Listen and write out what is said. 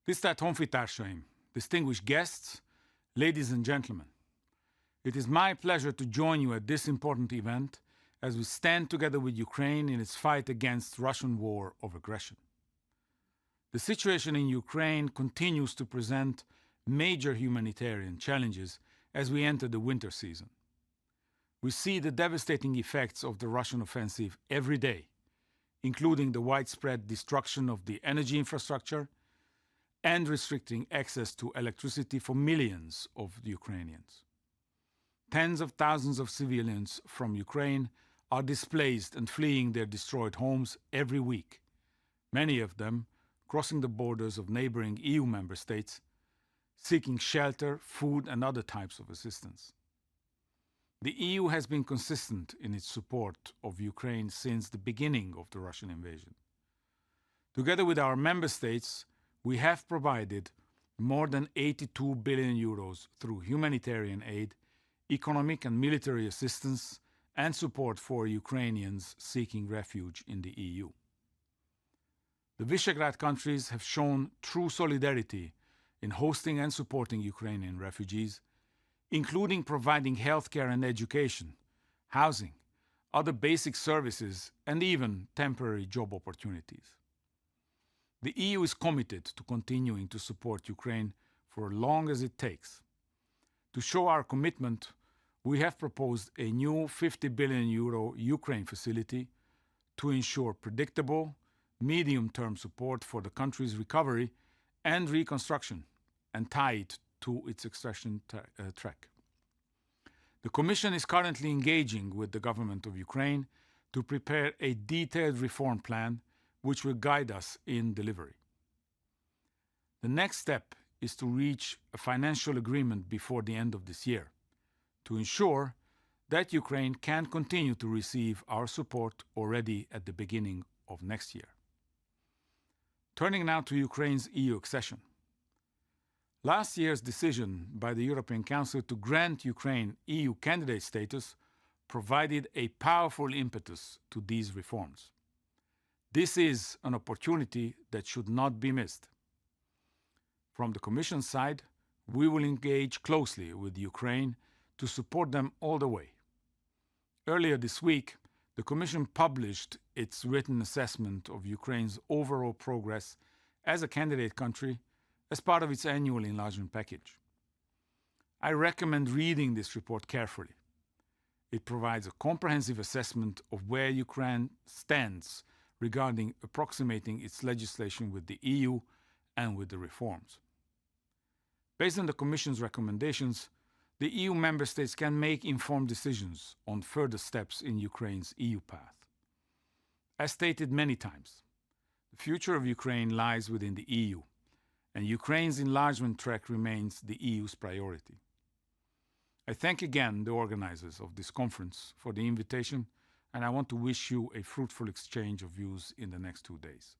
Tisztelt honfitársaim, distinguished guests, ladies and gentlemen. It is my pleasure to join you at this important event as we stand together with Ukraine in its fight against Russian war of aggression. The situation in Ukraine continues to present major humanitarian challenges as we enter the winter season. We see the devastating effects of the Russian offensive every day, including the widespread destruction of the energy infrastructure and restricting access to electricity for millions of Ukrainians. Tens of thousands of civilians from Ukraine are displaced and fleeing their destroyed homes every week, many of them crossing the borders of neighboring EU member states, seeking shelter, food, and other types of assistance. The EU has been consistent in its support of Ukraine since the beginning of the Russian invasion. Together with our member states, we have provided more than 82 billion euros through humanitarian aid, economic and military assistance, and support for Ukrainians seeking refuge in the EU. The Visegrad countries have shown true solidarity in hosting and supporting Ukrainian refugees, including providing healthcare and education, housing, other basic services, and even temporary job opportunities. The EU is committed to continuing to support Ukraine for as long as it takes. To show our commitment, we have proposed a new 50 billion euro Ukraine facility to ensure predictable, medium-term support for the country's recovery and reconstruction and tie it to its accession track. The Commission is currently engaging with the government of Ukraine to prepare a detailed reform plan which will guide us in delivery. The next step is to reach a financial agreement before the end of this year to ensure that Ukraine can continue to receive our support already at the beginning of next year. Turning now to Ukraine's EU accession. Last year's decision by the European Council to grant Ukraine EU candidate status provided a powerful impetus to these reforms. This is an opportunity that should not be missed. From the Commission side, we will engage closely with Ukraine to support them all the way. Earlier this week, the Commission published its written assessment of Ukraine's overall progress as a candidate country as part of its annual enlargement package. I recommend reading this report carefully. It provides a comprehensive assessment of where Ukraine stands regarding approximating its legislation with the EU and with the reforms. Based on the Commission's recommendations, the EU member states can make informed decisions on further steps in Ukraine's EU path. As stated many times, the future of Ukraine lies within the EU, and Ukraine's enlargement track remains the EU's priority. I thank again the organizers of this conference for the invitation, and I want to wish you a fruitful exchange of views in the next 2 days.